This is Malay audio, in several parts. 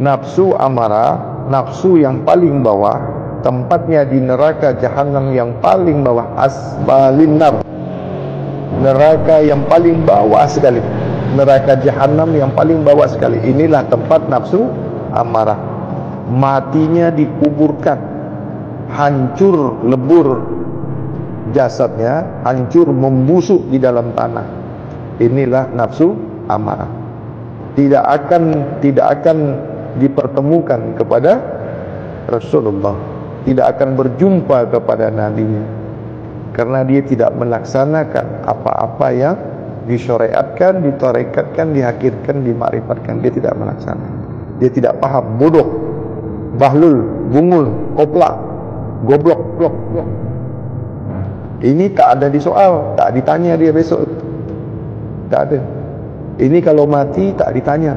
nafsu amarah, nafsu yang paling bawah, tempatnya di neraka jahanam yang paling bawah, asbalin nar, neraka yang paling bawah sekali, neraka jahanam yang paling bawah sekali. Inilah tempat nafsu amarah. Matinya dikuburkan, hancur lebur jasadnya, hancur membusuk di dalam tanah. Inilah nafsu amarah. Tidak akan dipertemukan kepada Rasulullah, tidak akan berjumpa kepada Nabi-Nya, karena dia tidak melaksanakan apa-apa yang disyariatkan, ditarekatkan, dihakirkan, dimakrifatkan. Dia tidak melaksanakan. Dia tidak paham, bodoh, bahlul, bungul, koplak, goblok, blok. Ini tak ada di soal, tak ditanya dia besok. Tak ada. Ini kalau mati tak ditanya.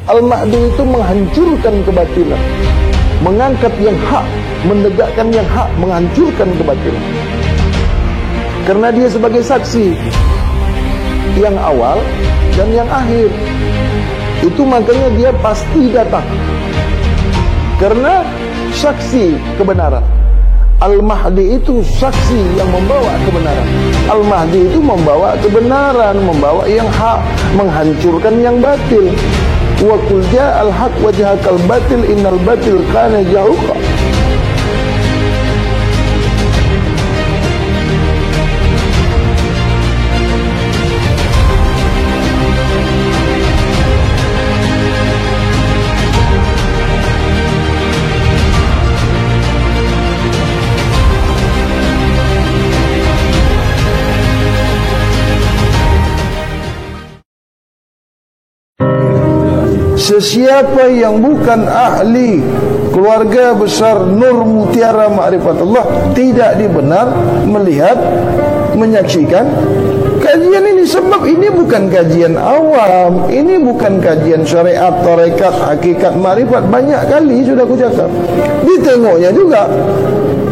Al-Mahdi itu menghancurkan kebatilan, mengangkat yang hak, menegakkan yang hak, menghancurkan kebatilan. Karena dia sebagai saksi yang awal dan yang akhir. Itu makanya dia pasti datang, karena saksi kebenaran. Al-Mahdi itu saksi yang membawa kebenaran. Al-Mahdi itu membawa kebenaran, membawa yang hak, menghancurkan yang batil. Wa qul ja'al haq wa jahaqal batil innal batil kana zahuqa. Sesiapa yang bukan ahli keluarga besar Nur Mutiara Ma'rifatullah tidak dibenar melihat, menyaksikan kajian ini. Sebab ini bukan kajian awam, ini bukan kajian syariat, tarekat, hakikat, ma'rifat. Banyak kali sudah aku cakap. Ditengoknya juga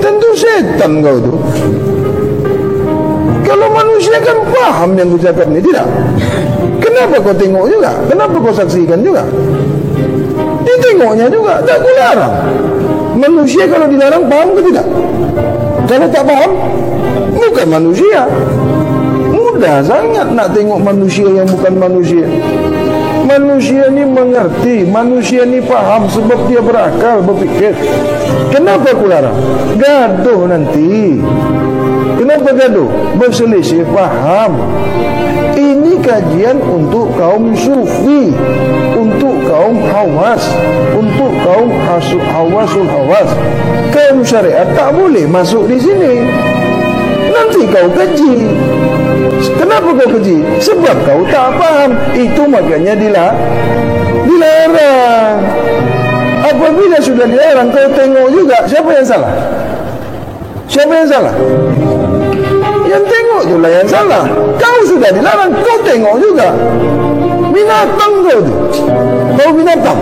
tentu setan kau tu. Kalau manusia kan paham yang aku cakap ni, tidak? Kenapa kau tengok juga? Kenapa kau saksikan juga? Ditengoknya juga, tak kau larang. Manusia kalau dilarang paham ke tidak? Kalau tak paham, bukan manusia. Mudah sangat nak tengok manusia yang bukan manusia. Manusia ni mengerti, manusia ni paham sebab dia berakal, berfikir. Kenapa kau larang? Gaduh nanti. Kenapa gaduh? Berselisih paham. Ini kajian untuk kaum sufi, untuk kaum hawas, untuk kaum hawasul hawas. Kaum syariat tak boleh masuk di sini. Nanti kau kaji. Kenapa kau kaji? Sebab kau tak paham. Itu makanya dilarang. Apabila sudah dilarang, kau tengok juga. Siapa yang salah? Siapa yang salah? Yang tengok itulah yang salah. Kau sudah dilarang, kau tengok juga. Binatang kau tu. Kau binatang.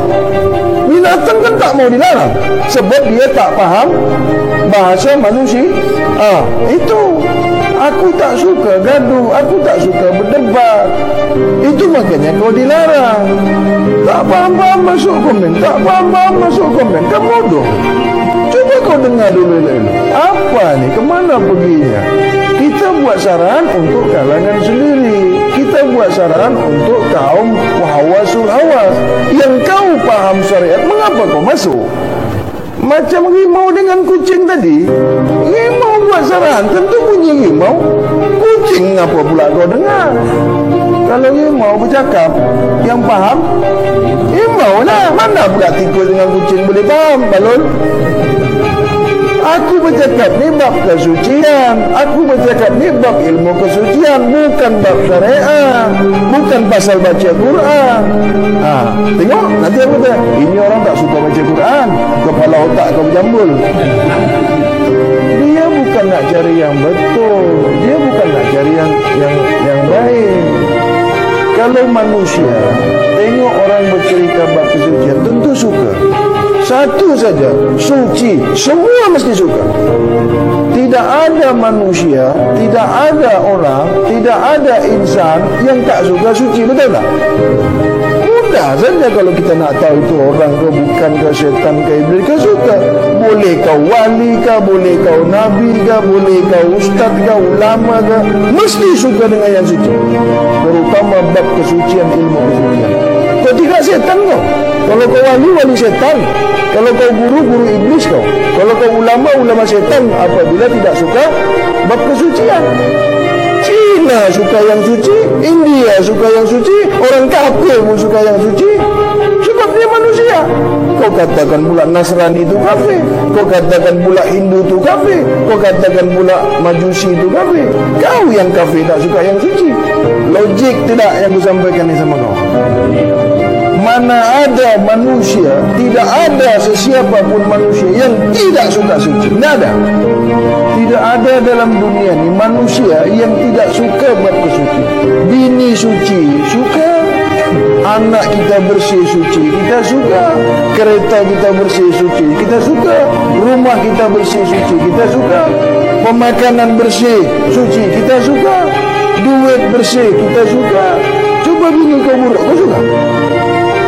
Binatang kan tak mau dilarang, sebab dia tak paham bahasa manusia. Itu. Aku tak suka gaduh, aku tak suka berdebat. Itu makanya kau dilarang. Tak faham-faham masuk komen, tak faham-faham masuk komen. Kamu bodoh. Coba kau dengar dulu. Apa ni? Kemana perginya? Kita buat saran untuk kalangan sendiri. Kita buat saran untuk kaum hawasul hawas. Yang kau paham syariat, mengapa kau masuk? Macam rimau dengan kucing tadi. Rimau buat saran, tentu bunyi rimau. Kucing apa pula kau dengar? Kalau rimau bercakap, yang paham rimau lah. Mana pula tikus dengan kucing boleh paham, Balul? Aku bercakap ni bab kesucian, aku bercakap ni bab ilmu kesucian, bukan bab syariat, bukan pasal baca Quran. Tengok nanti apa dia? Ini orang tak suka baca Quran, kepala otak kau berjambul. Dia bukan nak cari yang betul, dia bukan nak cari yang baik. Kalau manusia tengok orang bercerita bab kesucian, tentu suka. Satu saja, suci, semua mesti suka. Tidak ada manusia, tidak ada orang, tidak ada insan yang tak suka suci, betul tak? Mudah saja kalau kita nak tahu itu orang ke bukan ke, syaitan ke, iblis ke, suka. Boleh kau wali ke, boleh kau nabi ke, boleh kau ustaz ke, ulama ke, mesti suka dengan yang suci. Terutama bab kesucian, ilmu kesucian. Kau tidak syaitan kau. Kalau kau wali syaitan. Kalau kau guru iblis kau. Kalau kau ulama syaitan. Apabila tidak suka bab kesucian. Cina suka yang suci, India suka yang suci, orang kafir pun suka yang suci. Sebab dia manusia. Kau katakan pula Nasrani itu kafir, kau katakan pula Hindu itu kafir, kau katakan pula Majusi itu kafir. Kau yang kafir tak suka yang suci. Logik tidak yang aku sampaikan ini sama kau? Mana ada manusia, tidak ada sesiapa pun manusia yang tidak suka suci. Tidak ada. Tidak ada dalam dunia ini manusia yang tidak suka buat kesucian. Bini suci, suka. Anak kita bersih suci, kita suka. Kereta kita bersih suci, kita suka. Rumah kita bersih suci, kita suka. Pemakanan bersih suci, kita suka. Duit bersih, kita suka. Coba bini kau buruk, kau suka?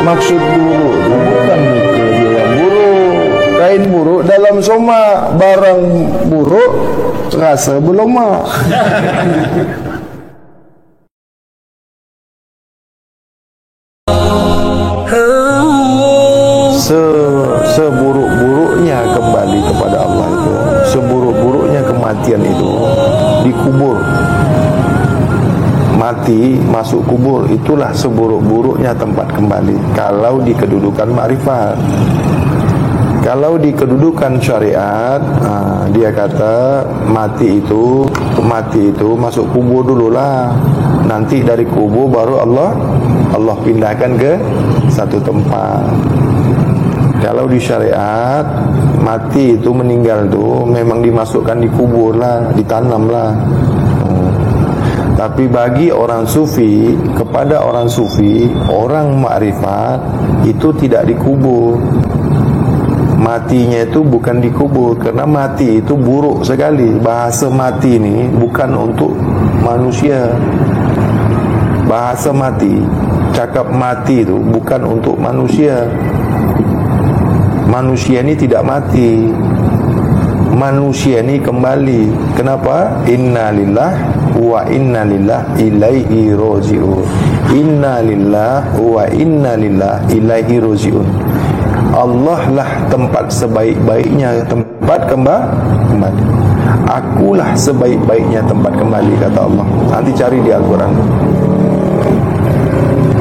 Maksud buruk itu bukan muka dia yang buruk. Kain buruk dalam soma, barang buruk terasa berloma. Seburuk-buruknya kembali kepada Allah itu, seburuk-buruknya kematian itu, dikubur. Mati, masuk kubur, itulah seburuk-buruknya tempat kembali. Kalau di kedudukan makrifat. Kalau di kedudukan syariat, dia kata mati itu masuk kubur dululah. Nanti dari kubur baru Allah pindahkan ke satu tempat. Kalau di syariat, mati itu, meninggal itu memang dimasukkan di kubur lah, ditanam lah. Tapi bagi orang sufi, kepada orang sufi, orang makrifat, itu tidak dikubur. Matinya itu bukan dikubur, karena mati itu buruk sekali. Bahasa mati ini bukan untuk manusia. Bahasa mati, cakap mati itu bukan untuk manusia. Manusia ini tidak mati. Manusia ini kembali. Kenapa? Inna lillah wa inna lillah ilaihi roji'un. Inna lillah wa inna lillah ilaihi roji'un. Allah lah tempat sebaik-baiknya tempat kembali. Akulah sebaik-baiknya tempat kembali, kata Allah. Nanti cari di Al-Quran.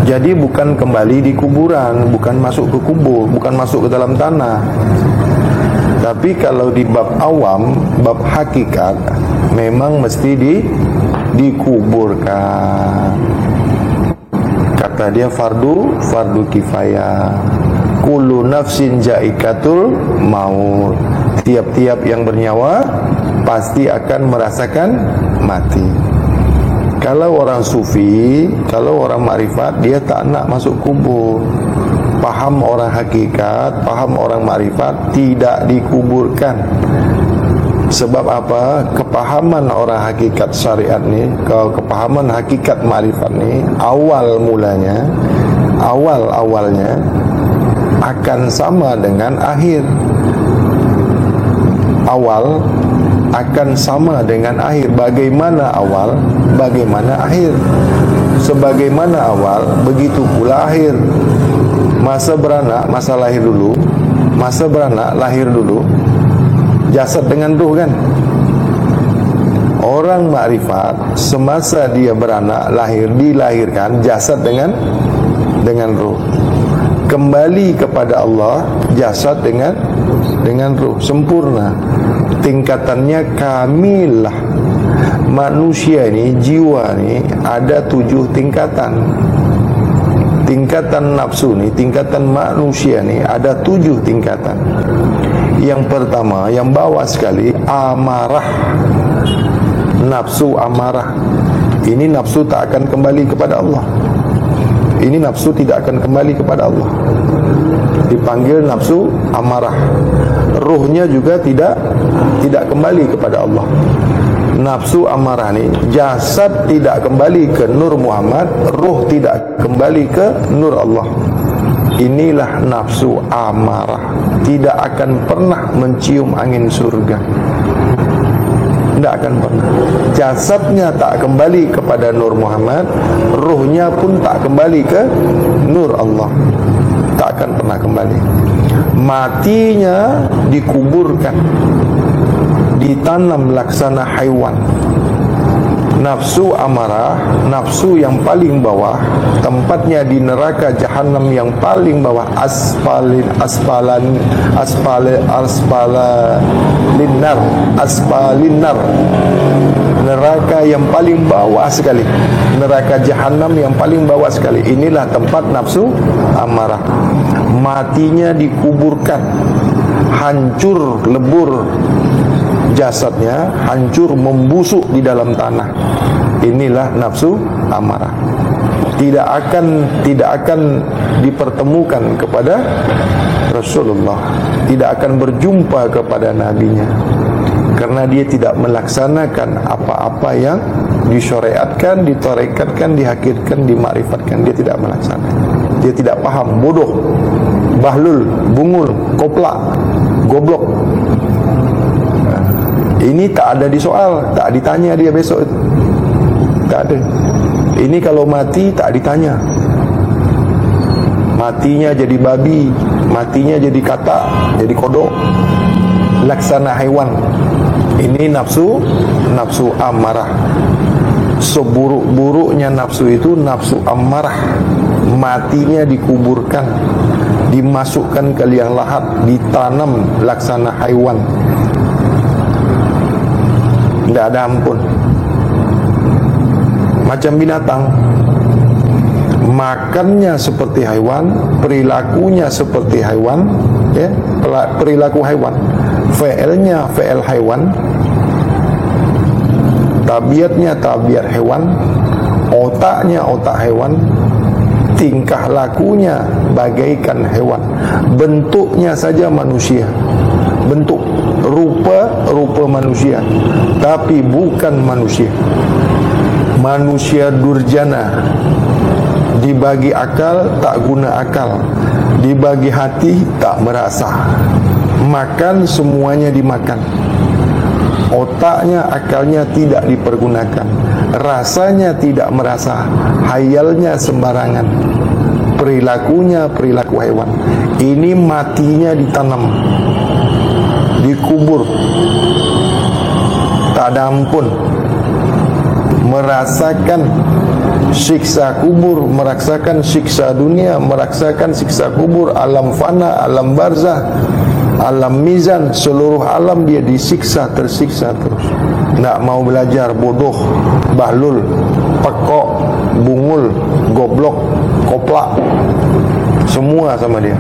Jadi bukan kembali di kuburan, bukan masuk ke kubur, bukan masuk ke dalam tanah. Tapi kalau di bab awam, bab hakikat, memang mesti dikuburkan. Kata dia fardu kifayah. Kullu nafsin jaikatul maut. Tiap-tiap yang bernyawa pasti akan merasakan mati. Kalau orang sufi, kalau orang makrifat, dia tak nak masuk kubur. Paham orang hakikat, paham orang makrifat, tidak dikuburkan. Sebab apa? Kepahaman orang hakikat syariat ni, kepahaman hakikat makrifat ni, awalnya akan sama dengan akhir. Awal akan sama dengan akhir. Bagaimana awal, bagaimana akhir. Sebagaimana awal, begitu pula akhir. Masa beranak, masa lahir dulu. Masa beranak, lahir dulu. Jasad dengan ruh kan. Orang makrifat, semasa dia beranak, lahir, dilahirkan jasad dengan ruh. Kembali kepada Allah, jasad dengan ruh, sempurna. tingkatannya kamilah. Manusia ni, jiwa ni ada 7 tingkatan. Tingkatan nafsu ni, tingkatan manusia ni ada 7 tingkatan. Yang pertama, yang bawah sekali, amarah. Nafsu amarah. Ini nafsu tak akan kembali kepada Allah. Ini nafsu tidak akan kembali kepada Allah. Dipanggil nafsu amarah. Ruhnya juga tidak kembali kepada Allah. Nafsu amarah ni, jasad tidak kembali ke Nur Muhammad, ruh tidak kembali ke Nur Allah. Inilah nafsu amarah. Tidak akan pernah mencium angin surga. Tidak akan pernah. Jasadnya tak kembali kepada Nur Muhammad, ruhnya pun tak kembali ke Nur Allah. Tak akan pernah kembali. Matinya dikuburkan, ditanam laksana haiwan. Nafsu amarah, nafsu yang paling bawah, tempatnya di neraka jahanam yang paling bawah, asfalinar, neraka yang paling bawah sekali, neraka jahanam yang paling bawah sekali. Inilah tempat nafsu amarah. Matinya dikuburkan, hancur lebur jasadnya, hancur membusuk di dalam tanah. Inilah nafsu amarah. Tidak akan dipertemukan kepada Rasulullah, tidak akan berjumpa kepada nabinya, karena dia tidak melaksanakan apa-apa yang disyariatkan, ditarekatkan, dihakikatkan, dimakrifatkan. Dia tidak melaksanakan. Dia tidak paham, bodoh, bahlul, bungul, koplak, goblok. Ini tak ada disoal, tak ditanya dia besok itu. Tak ada. Ini kalau mati tak ditanya. Matinya jadi babi, matinya jadi katak, jadi kodok, laksana haiwan. Ini nafsu amarah. Seburuk-buruknya nafsu itu nafsu amarah. Matinya dikuburkan, dimasukkan ke liang lahat, ditanam laksana haiwan. Tidak ada ampun. Macam binatang, makannya seperti haiwan, perilakunya seperti haiwan, ya, perilaku haiwan, fi'ilnya fi'il haiwan, tabiatnya tabiat haiwan, otaknya otak haiwan, tingkah lakunya bagaikan hewan, bentuknya saja manusia, bentuk rupa manusia, tapi bukan manusia. Manusia durjana, dibagi akal tak guna akal, dibagi hati tak merasa. Makan semuanya dimakan, otaknya akalnya tidak dipergunakan, rasanya tidak merasa, hayalnya sembarangan, perilakunya perilaku hewan. Ini matinya ditanam, dikubur, tak ada ampun. Merasakan siksa kubur, merasakan siksa dunia, merasakan siksa kubur, alam fana, alam barzah, alam mizan, seluruh alam dia disiksa, tersiksa terus. Tak mau belajar, bodoh, bahlul, pekok, bungul, goblok, koplak, semua sama dia.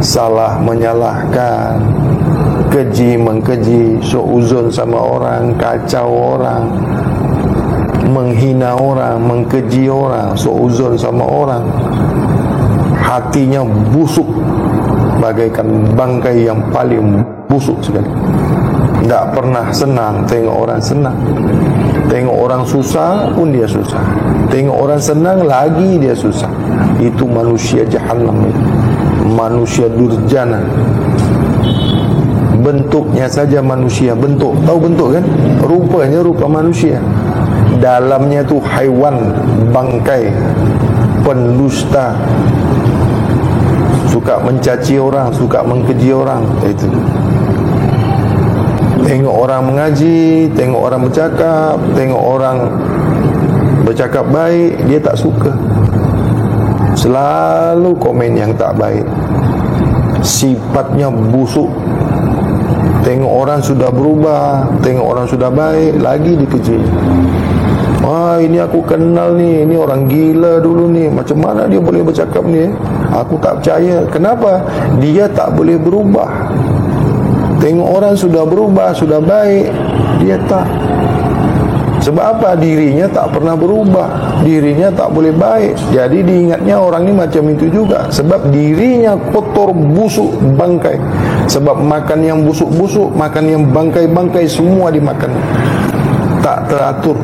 Salah menyalahkan, keji mengkeji, suuzon sama orang, kacau orang, menghina orang, mengkeji orang, suuzon sama orang. Hatinya busuk bagaikan bangkai yang paling busuk sekali. Tak pernah senang tengok orang senang, tengok orang susah pun dia susah, tengok orang senang lagi dia susah. Itu manusia jahannam itu, manusia durjana. Bentuknya saja manusia, bentuk, tahu bentuk kan? Rupanya rupa manusia, dalamnya tu haiwan, bangkai, pendusta, suka mencaci orang, suka mengkeji orang. Itu. Tengok orang mengaji, tengok orang bercakap, tengok orang bercakap baik, dia tak suka. Selalu komen yang tak baik, sifatnya busuk. Tengok orang sudah berubah, tengok orang sudah baik, lagi dipuji. Wah, ini aku kenal ni, ini orang gila dulu ni, macam mana dia boleh bercakap ni? Aku tak percaya. Kenapa? Dia tak boleh berubah. Tengok orang sudah berubah, sudah baik, dia tak. Sebab apa? Dirinya tak pernah berubah, dirinya tak boleh baik. Jadi diingatnya orang ni macam itu juga. Sebab dirinya kotor, busuk, bangkai. Sebab makan yang busuk-busuk, makan yang bangkai-bangkai, semua dimakan. Tak teratur,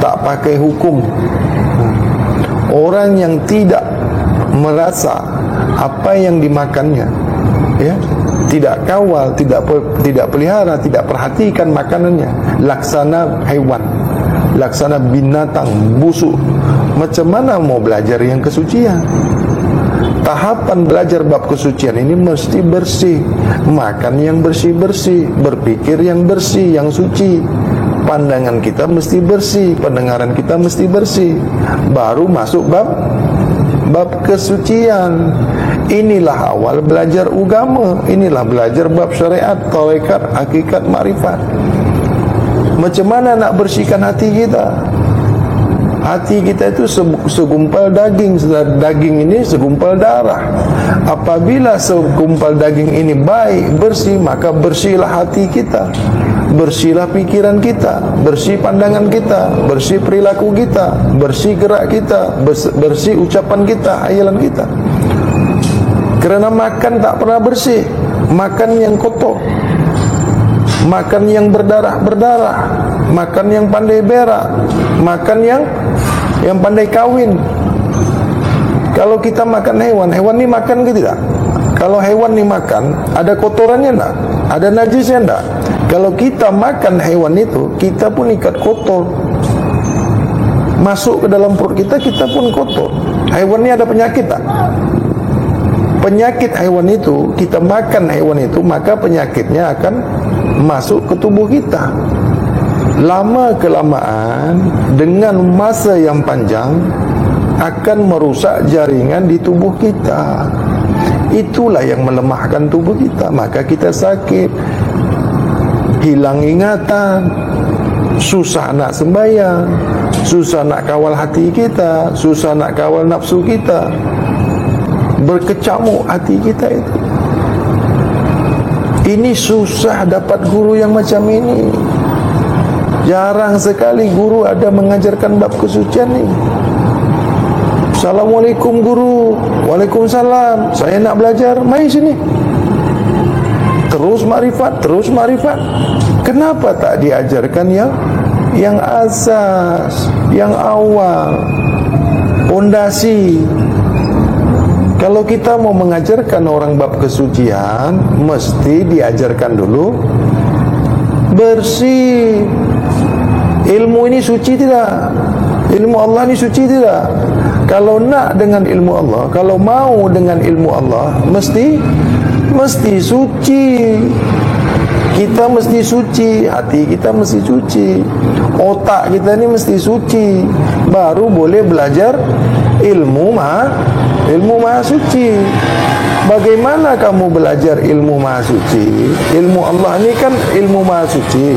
tak pakai hukum. Orang yang tidak merasa apa yang dimakannya, ya, tidak kawal, tidak pelihara, tidak perhatikan makanannya, laksana hewan, laksana binatang busuk, macam mana mau belajar yang kesucian? Tahapan belajar bab kesucian ini mesti bersih, makan yang bersih-bersih, berpikir yang bersih, yang suci, pandangan kita mesti bersih, pendengaran kita mesti bersih, baru masuk bab kesucian. Inilah awal belajar agama. Inilah belajar bab syariat, tarekat, hakikat, makrifat. Macam mana nak bersihkan hati kita? Hati kita itu segumpal daging. Daging ini segumpal darah. Apabila segumpal daging ini baik, bersih, maka bersihlah hati kita, bersihlah pikiran kita, bersih pandangan kita, bersih perilaku kita, bersih gerak kita, bersih ucapan kita, hayalan kita. Kerana makan tak pernah bersih, makan yang kotor, makan yang berdarah-berdarah, makan yang pandai berak, makan yang pandai kawin. Kalau kita makan hewan, hewan ni makan ke tidak? Kalau hewan ni makan, ada kotorannya enggak? Ada najisnya enggak? Kalau kita makan hewan itu, kita pun ikat kotor, masuk ke dalam perut kita, kita pun kotor. Hewan ni ada penyakit tak? Penyakit hewan itu, kita makan hewan itu, maka penyakitnya akan masuk ke tubuh kita. Lama kelamaan, dengan masa yang panjang, akan merusak jaringan di tubuh kita. Itulah yang melemahkan tubuh kita. Maka kita sakit, hilang ingatan, susah nak sembahyang, susah nak kawal hati kita, susah nak kawal nafsu kita, berkecamuk hati kita itu. Ini susah dapat guru yang macam ini. Jarang sekali guru ada mengajarkan bab kesucian ni. Assalamualaikum guru. Waalaikumsalam. Saya nak belajar. Mari sini. Terus makrifat, terus makrifat. Kenapa tak diajarkan yang asas, yang awal, pondasi? Kalau kita mau mengajarkan orang bab kesucian, mesti diajarkan dulu bersih. Ilmu ini suci tidak? Ilmu Allah ini suci tidak? Kalau nak dengan ilmu Allah, kalau mau dengan ilmu Allah, mesti suci. Kita mesti suci, hati kita mesti suci, otak kita ni mesti suci, baru boleh belajar ilmu maha suci. Bagaimana kamu belajar ilmu maha suci? Ilmu Allah ni kan ilmu maha suci.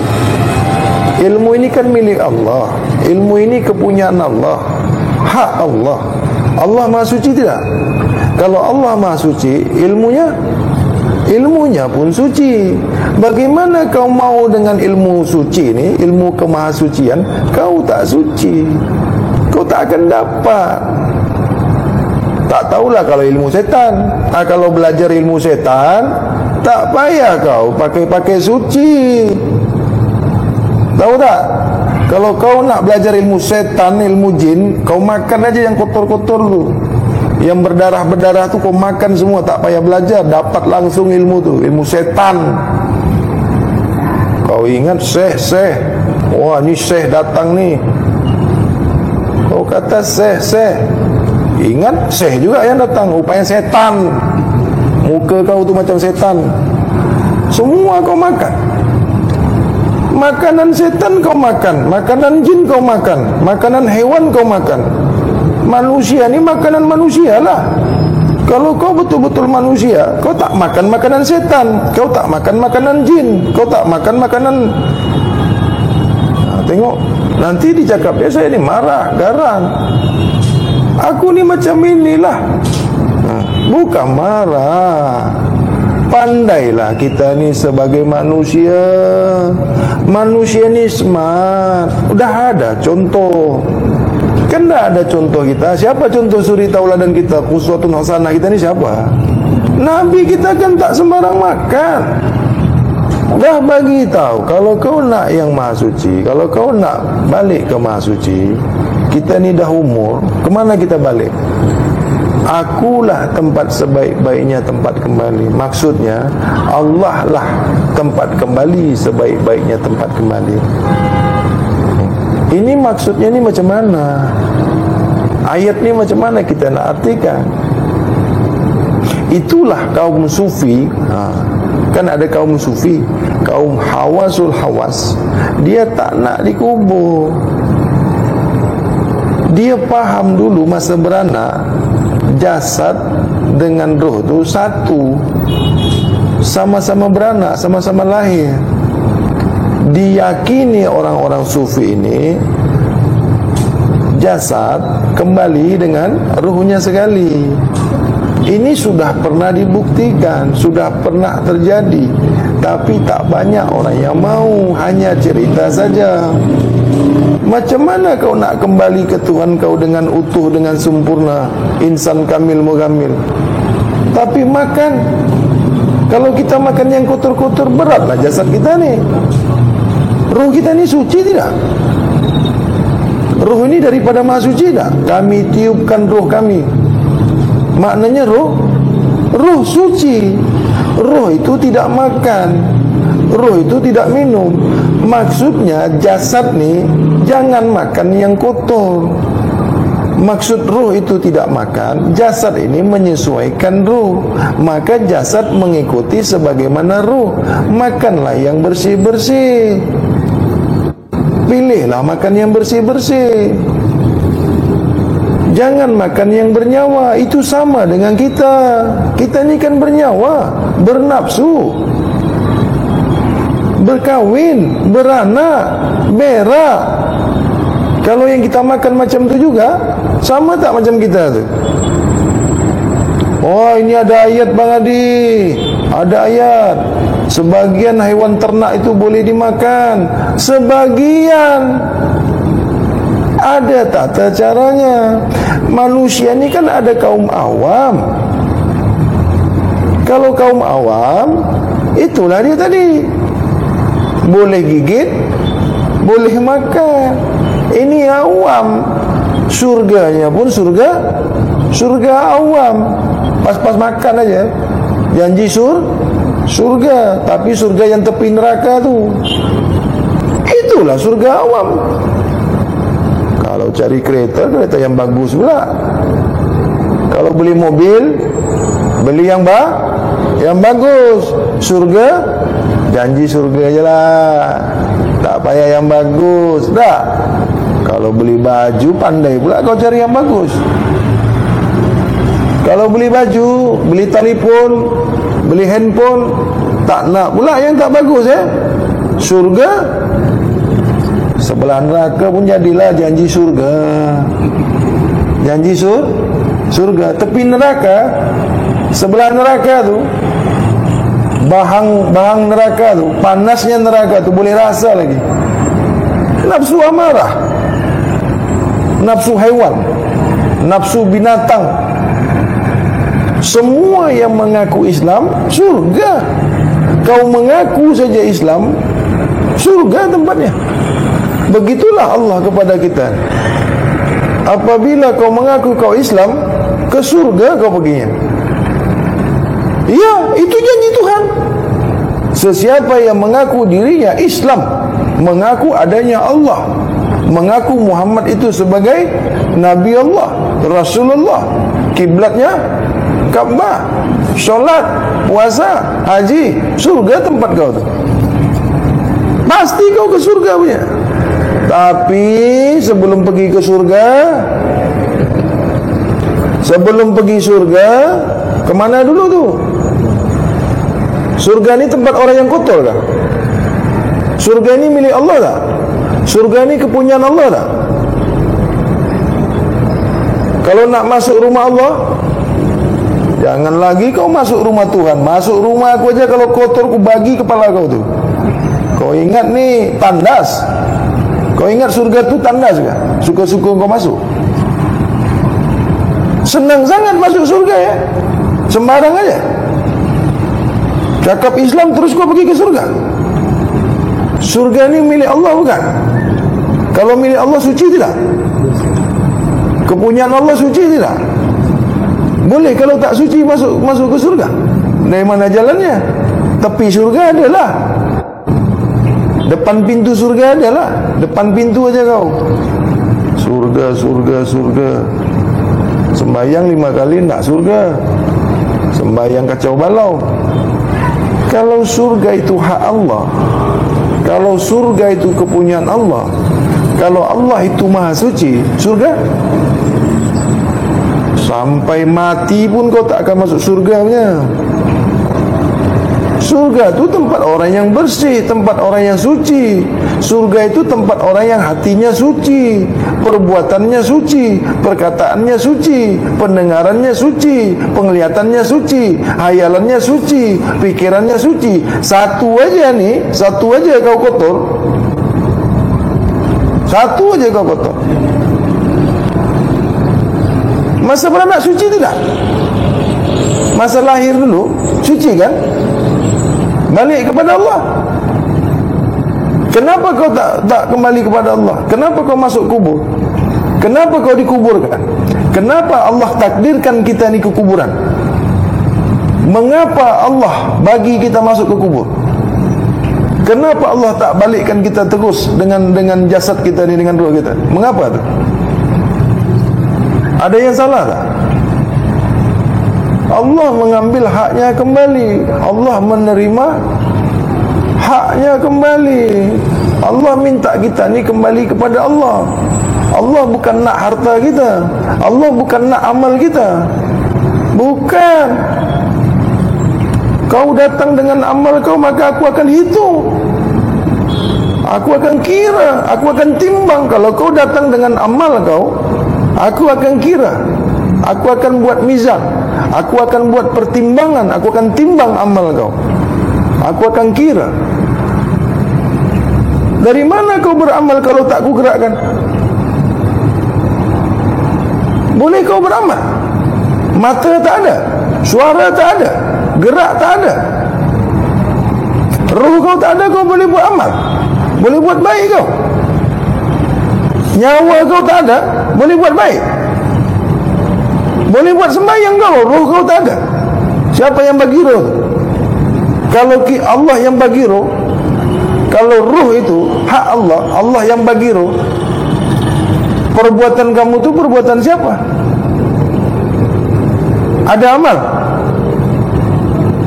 Ilmu ini kan milik Allah. Ilmu ini kepunyaan Allah, hak Allah. Allah maha suci tidak? Kalau Allah maha suci, ilmunya pun suci. Bagaimana kau mau dengan ilmu suci ni, ilmu kemahasucian, kau tak suci, kau tak akan dapat. Tak tahulah kalau ilmu setan. Kalau belajar ilmu setan, tak payah kau pakai suci. Tahu tak? Kalau kau nak belajar ilmu setan, ilmu jin, kau makan aja yang kotor-kotor tu, yang berdarah-berdarah tu kau makan semua, tak payah belajar, dapat langsung ilmu tu, ilmu setan. Kau ingat syekh, wah ni syekh datang ni, kau kata syekh, ingat syekh juga yang datang, rupanya setan. Muka kau tu macam setan. Semua kau makan. Makanan setan kau makan, makanan jin kau makan, makanan hewan kau makan. Manusia ni makanan manusia lah. Kalau kau betul-betul manusia, kau tak makan makanan setan, kau tak makan makanan jin, kau tak makan makanan. Tengok, nanti dicakap dia, saya ni marah, garang. Aku ni macam inilah. Bukan marah. Pandailah kita ni sebagai manusia. Manusia ni smart. Udah ada contoh. Kan dah ada contoh kita. Siapa contoh suri tauladan kita, quswatun hasanah kita ni siapa? Nabi kita kan tak sembarang makan. Dah bagi tahu, kalau kau nak yang maha suci, kalau kau nak balik ke maha suci, kita ni dah umur, kemana kita balik? Akulah tempat sebaik-baiknya tempat kembali. Maksudnya Allah lah tempat kembali sebaik-baiknya tempat kembali. Ini maksudnya ni macam mana? Ayat ni macam mana kita nak artikan? Itulah kaum sufi. Kan ada kaum sufi, kaum hawasul hawas. Dia tak nak dikubur. Dia faham dulu masa beranak, jasad dengan roh tu satu, sama-sama beranak, sama-sama lahir. Diyakini orang-orang sufi ini jasad kembali dengan ruhnya sekali. Ini sudah pernah dibuktikan, sudah pernah terjadi, tapi tak banyak orang yang mau, hanya cerita saja. Macam mana kau nak kembali ke Tuhan kau dengan utuh, dengan sempurna, insan kamil mugamil, tapi makan? Kalau kita makan yang kotor-kotor, beratlah jasad kita ni. Ruh kita ni suci tidak? Ruh ini daripada maha suci tak? Kami tiupkan ruh kami. Maknanya ruh suci. Ruh itu tidak makan, ruh itu tidak minum. Maksudnya jasad ni jangan makan yang kotor. Maksud ruh itu tidak makan, jasad ini menyesuaikan ruh. Maka jasad mengikuti sebagaimana ruh. Makanlah yang bersih-bersih. Pilihlah makan yang bersih-bersih. Jangan makan yang bernyawa. Itu sama dengan kita. Kita ni kan bernyawa, bernafsu, berkahwin, beranak, berak. Kalau yang kita makan macam tu juga, sama tak macam kita tu? Oh, ini ada ayat Bang Adi. Ada ayat, sebagian haiwan ternak itu boleh dimakan. Sebagian. Ada tata caranya. Manusia ni kan ada kaum awam. Kalau kaum awam, itulah dia tadi, boleh gigit, boleh makan. Ini awam. Surganya pun surga awam. Pas-pas makan aja janji surga, tapi surga yang tepi neraka tu, itulah surga awam. Kalau cari kereta yang bagus pula. Kalau beli mobil, beli yang bagus. Surga, janji surga je lah, tak payah yang bagus dah. Kalau beli baju, pandai pula kau cari yang bagus. Kalau beli baju, beli telefon, beli handphone, tak nak pula yang tak bagus. Surga, sebelah neraka pun jadilah janji surga. Janji surga. Tepi neraka, sebelah neraka tu, bahang neraka tu, panasnya neraka tu boleh rasa lagi. Nafsu amarah, nafsu haiwan, nafsu binatang. Semua yang mengaku Islam, surga. Kau mengaku saja Islam, surga tempatnya. Begitulah Allah kepada kita. Apabila kau mengaku kau Islam, ke surga kau perginya. Ya, itu janji Tuhan. Sesiapa yang mengaku dirinya Islam, mengaku adanya Allah, mengaku Muhammad itu sebagai Nabi Allah, Rasulullah, kiblatnya Ka'bah, solat, puasa, haji, surga tempat kau tu. Pasti kau ke surga punya. Tapi sebelum pergi ke surga, Kemana dulu tu? Surga ni tempat orang yang kotor kah? Surga ni milik Allah tak? Surga ni kepunyaan Allah tak? Kalau nak masuk rumah Allah, jangan lagi kau masuk rumah Tuhan. Masuk rumah aku aja kalau kotor, aku bagi kepala kau tu. Kau ingat ni tandas? Kau ingat surga tu tandas kah? Suka-suka kau masuk. Senang sangat masuk surga ya. Sembarang aja. Cakap Islam terus kau pergi ke surga. Surga ni milik Allah bukan? Kalau milik Allah suci tidak? Kepunyaan Allah suci tidak? Boleh kalau tak suci masuk ke surga? Dari mana jalannya? Tepi surga adalah, depan pintu surga adalah, depan pintu aja kau. Surga, surga, surga. Sembayang 5 kali nak surga. Sembayang kacau balau. Kalau surga itu hak Allah, kalau surga itu kepunyaan Allah, kalau Allah itu maha suci, surga sampai mati pun kau tak akan masuk surga punya. Surga itu tempat orang yang bersih, tempat orang yang suci. Surga itu tempat orang yang hatinya suci, perbuatannya suci, perkataannya suci, pendengarannya suci, penglihatannya suci, hayalannya suci, pikirannya suci. Satu aja kau kotor. Satu aja kau kotor. Masa beranak suci tidak? Masa lahir dulu suci kan? Balik kepada Allah. Kenapa kau tak kembali kepada Allah? Kenapa kau masuk kubur? Kenapa kau dikuburkan? Kenapa Allah takdirkan kita ni ke kuburan? Mengapa Allah bagi kita masuk ke kubur? Kenapa Allah tak balikkan kita terus dengan jasad kita ni, dengan ruh kita? Mengapa tu? Ada yang salah tak? Allah mengambil haknya kembali. Allah menerima haknya kembali. Allah minta kita ni kembali kepada Allah. Allah bukan nak harta kita. Allah bukan nak amal kita. Bukan. Kau datang dengan amal kau, maka aku akan hitung. Aku akan kira, aku akan timbang. Kalau kau datang dengan amal kau, aku akan kira. Aku akan buat mizan. Aku akan buat pertimbangan. Aku akan timbang amal kau. Aku akan kira. Dari mana kau beramal kalau tak ku gerakkan? Boleh kau beramal? Mata tak ada, suara tak ada, gerak tak ada, roh kau tak ada, kau boleh buat amal? Boleh buat baik kau? Nyawa kau tak ada, boleh buat baik? Boleh buat sembahyang kau, roh kau tak ada. Siapa yang bagi roh? Kalau Allah yang bagi roh, kalau roh itu hak Allah, Allah yang bagi roh, perbuatan kamu itu perbuatan siapa? Ada amal.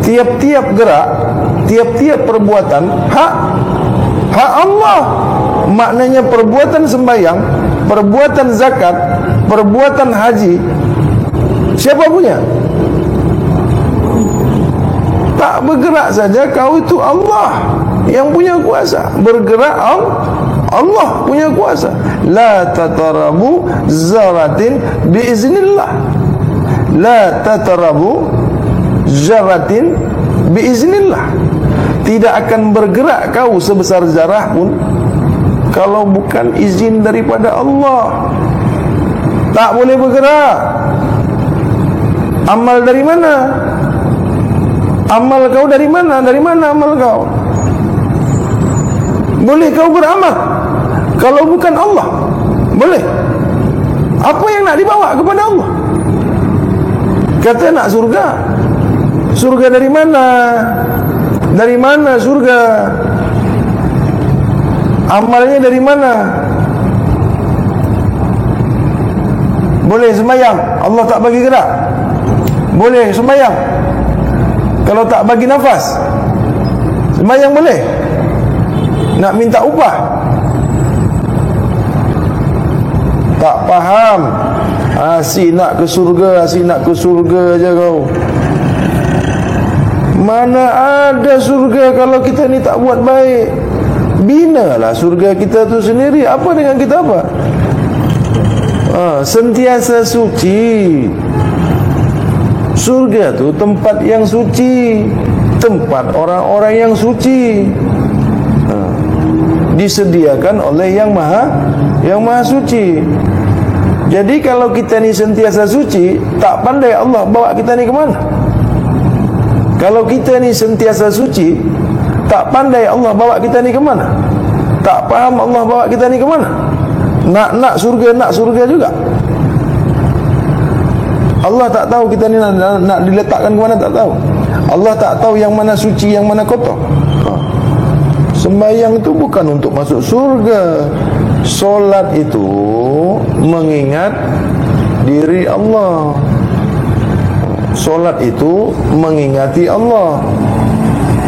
Tiap-tiap gerak, tiap-tiap perbuatan hak Allah. Maknanya perbuatan sembahyang, perbuatan zakat, perbuatan haji, siapa punya? Tak bergerak saja kau, itu Allah yang punya kuasa. Bergerak Allah punya kuasa. La tatarabu zaratin biiznillah. La tatarabu zaratin biiznillah. Tidak akan bergerak kau sebesar zarah pun kalau bukan izin daripada Allah. Tak boleh bergerak. Amal dari mana? Amal kau dari mana? Dari mana amal kau? Boleh kau beramal kalau bukan Allah? Boleh. Apa yang nak dibawa kepada Allah? Kata nak surga. Surga dari mana? Dari mana surga? Amalnya dari mana? Boleh sembahyang, Allah tak bagi gerak. Boleh sembahyang kalau tak bagi nafas. Sembahyang boleh. Nak minta upah, tak faham. Si nak ke surga, si nak ke surga aja kau. Mana ada surga kalau kita ni tak buat baik. Binalah surga kita tu sendiri. Apa dengan kita apa? Sentiasa suci. Surga tu tempat yang suci, tempat orang-orang yang suci, disediakan oleh yang maha suci. Jadi kalau kita ni sentiasa suci, tak pandai Allah bawa kita ni ke mana? Kalau kita ni sentiasa suci, tak pandai Allah bawa kita ni ke mana? Tak faham Allah bawa kita ni ke mana? Nak surga juga. Allah tak tahu kita ni nak diletakkan ke mana, tak tahu. Allah tak tahu yang mana suci, yang mana kotor. Sembahyang itu bukan untuk masuk surga. Solat itu mengingat diri Allah. Solat itu mengingati Allah.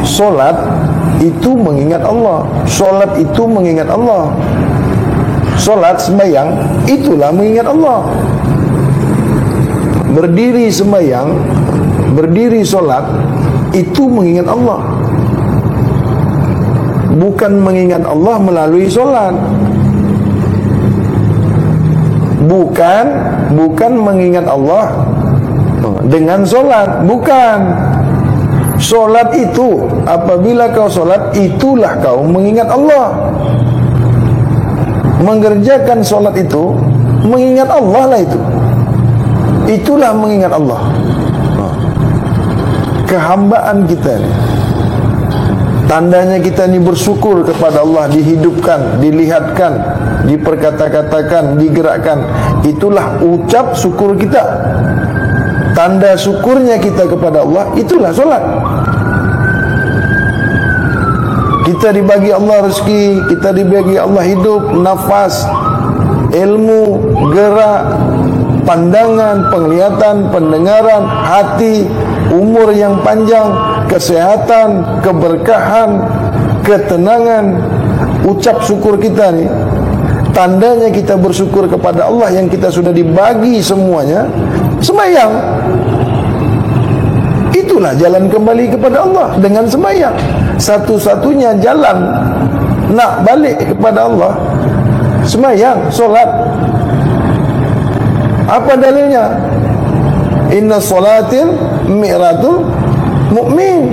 Solat itu mengingat Allah. Solat itu mengingat Allah. Solat sembahyang itulah mengingat Allah. Berdiri sembahyang, berdiri solat itu mengingat Allah. Bukan mengingat Allah melalui solat. Bukan mengingat Allah dengan solat. Bukan. Solat itu, apabila kau solat, itulah kau mengingat Allah. Mengerjakan solat itu mengingat Allah lah itu. Itulah mengingat Allah. Kehambaan kita ni, tandanya kita ni bersyukur kepada Allah, dihidupkan, dilihatkan, diperkata-katakan, digerakkan. Itulah ucap syukur kita. Tanda syukurnya kita kepada Allah, itulah solat. Kita dibagi Allah rezeki, kita dibagi Allah hidup, nafas, ilmu, gerak, pandangan, penglihatan, pendengaran, hati, umur yang panjang, kesehatan, keberkahan, ketenangan. Ucap syukur kita ni, tandanya kita bersyukur kepada Allah yang kita sudah dibagi semuanya. Sembahyang, itulah jalan kembali kepada Allah dengan sembahyang. Satu-satunya jalan nak balik kepada Allah, sembahyang, solat. Apa dalilnya? Inna salatil mi'ratul mu'min.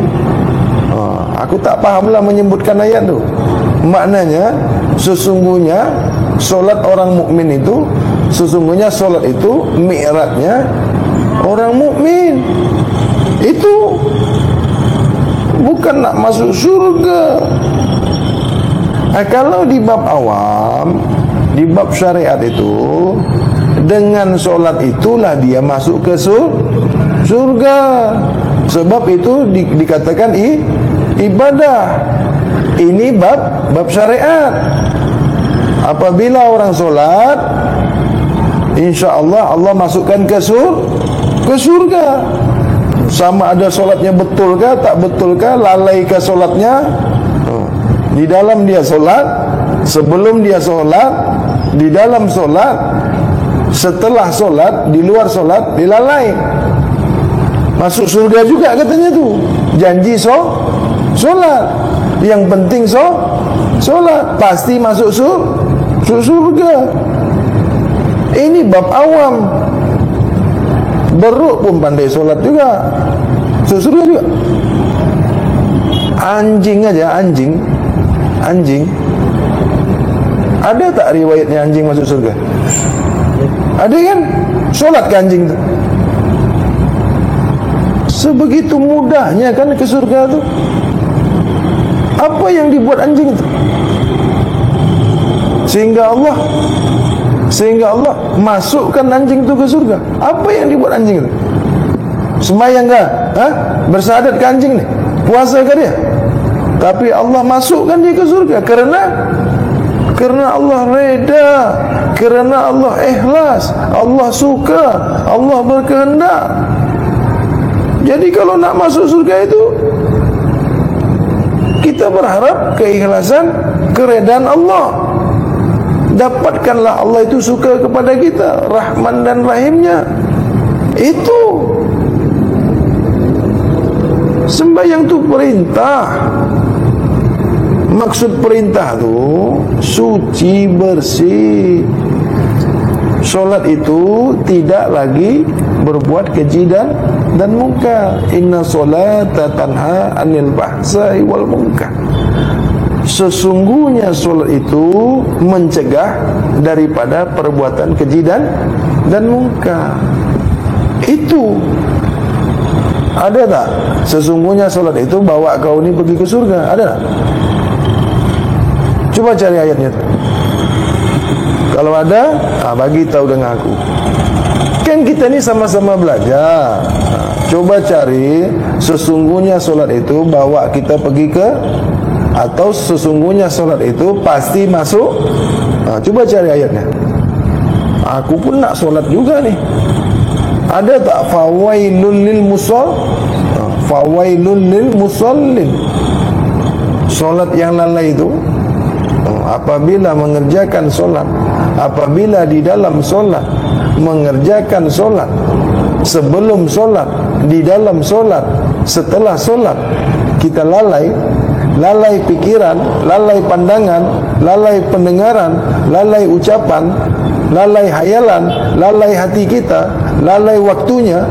Aku tak fahamlah menyebutkan ayat tu. Maknanya sesungguhnya solat orang mukmin itu, sesungguhnya solat itu mi'ratnya orang mukmin. Itu bukan nak masuk surga. Kalau di bab awam, di bab syariat itu, dengan solat itulah dia masuk ke surga. Sebab itu dikatakan ibadah. Ini bab syariat. Apabila orang solat, insya-Allah Allah masukkan ke surga. Sama ada solatnya betulkah, tak betulkah, lalaikah solatnya, di dalam dia solat, sebelum dia solat, di dalam solat, setelah solat, di luar solat, dilalai. Masuk surga juga katanya tu. Janji solat. Yang penting solat. Pasti masuk surga. Ini bab awam. Beruk pun pandai solat juga, surga juga. Anjing aja, anjing. Ada tak riwayatnya anjing masuk surga? Ada kan? Solat ke anjing tu? Sebegitu mudahnya kan ke surga tu. Apa yang dibuat anjing itu? Sehingga Allah masukkan anjing itu ke surga. Apa yang dibuat anjing itu? Sembahyang kah? Bersyahadat ke anjing ni? Puasa ke dia? Tapi Allah masukkan dia ke surga. Kerana Allah reda, kerana Allah ikhlas, Allah suka, Allah berkehendak. Jadi kalau nak masuk surga itu, kita berharap keikhlasan, keredaan Allah. Dapatkanlah Allah itu suka kepada kita, Rahman dan Rahimnya. Itu Sembahyang tu perintah. Maksud perintah tu suci, bersih. Solat itu tidak lagi berbuat keji dan munkar. Inna solata tanha anil bahsai wal munkar. Sesungguhnya solat itu mencegah daripada perbuatan keji dan munkar. Itu ada tak? Sesungguhnya solat itu bawa kau ni pergi ke surga. Ada tak? Cuba cari ayatnya. Kalau ada, bagi tahu dengan aku. Kan kita ni sama-sama belajar. Coba cari sesungguhnya solat itu bawa kita pergi ke, atau sesungguhnya solat itu pasti masuk. Coba cari ayatnya. Aku pun nak solat juga ni. Ada tak fawailul lil musallin? Solat yang lalai itu apabila mengerjakan solat, apabila di dalam solat mengerjakan solat, sebelum solat, di dalam solat, setelah solat, kita lalai pikiran, lalai pandangan, lalai pendengaran, lalai ucapan, lalai hayalan, lalai hati kita, lalai waktunya,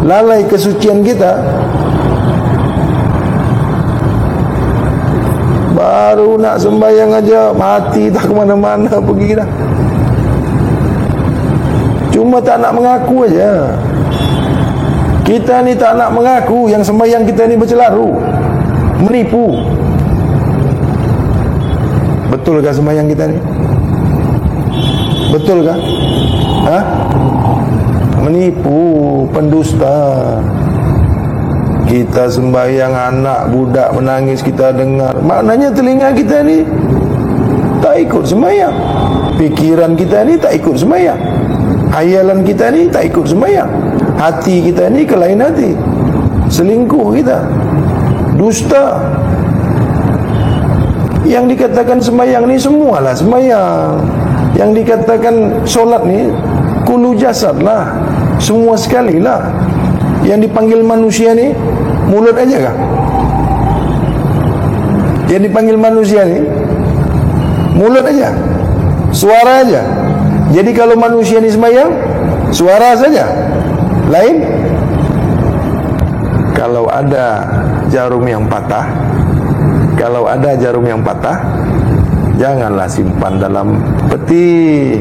lalai kesucian kita, baru nak sembahyang aja mati tak ke mana-mana pergi dah. Cuma tak nak mengaku aja. Kita ni tak nak mengaku yang sembahyang kita ni bercelaru, menipu. Betulkah sembahyang kita ni? Betulkah? Menipu, pendusta. Kita sembahyang, anak budak menangis kita dengar, maknanya telinga kita ni tak ikut sembahyang, pikiran kita ni tak ikut sembahyang, hayalan kita ni tak ikut sembahyang, hati kita ni ke lain hati, selingkuh kita, dusta. Yang dikatakan sembahyang ni semualah sembahyang. Yang dikatakan solat ni kulu jasad lah, semua sekali lah. Yang dipanggil manusia ni mulut aja kah? Yang dipanggil manusia ni mulut aja, suara aja. Jadi kalau manusia ni sembahyang, suara saja, lain. Kalau ada jarum yang patah, janganlah simpan dalam peti.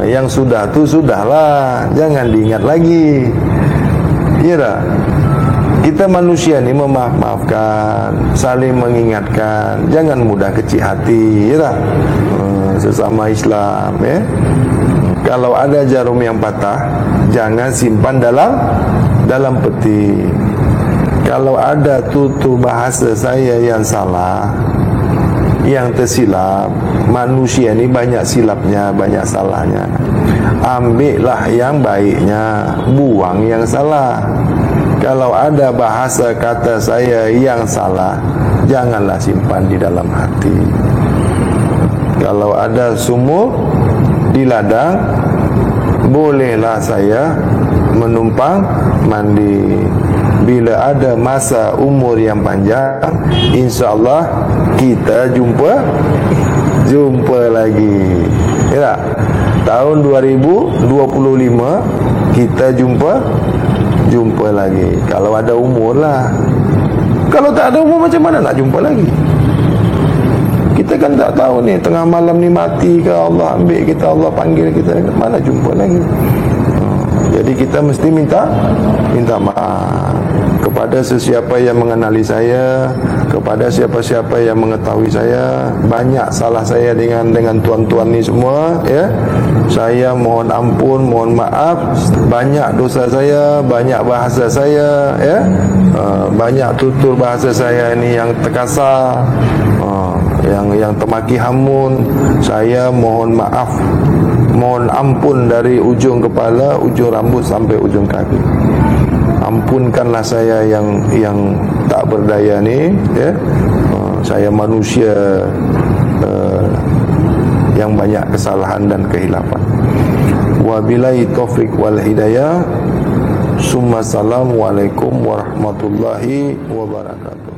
Yang sudah tu sudahlah, jangan diingat lagi. Ya tak? Kita manusia ni memaaf-maafkan, saling mengingatkan, jangan mudah kecil hati, ya tak? Sesama Islam, ya. Kalau ada jarum yang patah, jangan simpan dalam peti. Kalau ada tutur bahasa saya yang salah, yang tersilap, manusia ni banyak silapnya, banyak salahnya. Ambillah yang baiknya, buang yang salah. Kalau ada bahasa kata saya yang salah, janganlah simpan di dalam hati. Kalau ada sumur di ladang, bolehlah saya menumpang mandi. Bila ada masa umur yang panjang, insya-Allah kita jumpa lagi. Ya tak? Tahun 2025 kita jumpa lagi. Kalau ada umur lah. Kalau tak ada umur macam mana nak jumpa lagi? Kita kan tak tahu ni, tengah malam ni mati ke, Allah ambil kita, Allah panggil kita, mana jumpa lagi? Jadi kita mesti minta maaf kepada sesiapa yang mengenali saya, kepada siapa-siapa yang mengetahui saya. Banyak salah saya dengan tuan-tuan ni semua, ya. Saya mohon ampun, mohon maaf. Banyak dosa saya, banyak bahasa saya, ya. Banyak tutur bahasa saya ini yang terkasar, yang termaki hamun. Saya mohon maaf, mohon ampun dari ujung kepala, ujung rambut sampai ujung kaki. Ampunkanlah saya yang tak berdaya ni, ya. Saya manusia yang banyak kesalahan dan kehilapan. Wabillahi taufik wal hidayah. Assalamualaikum warahmatullahi wabarakatuh.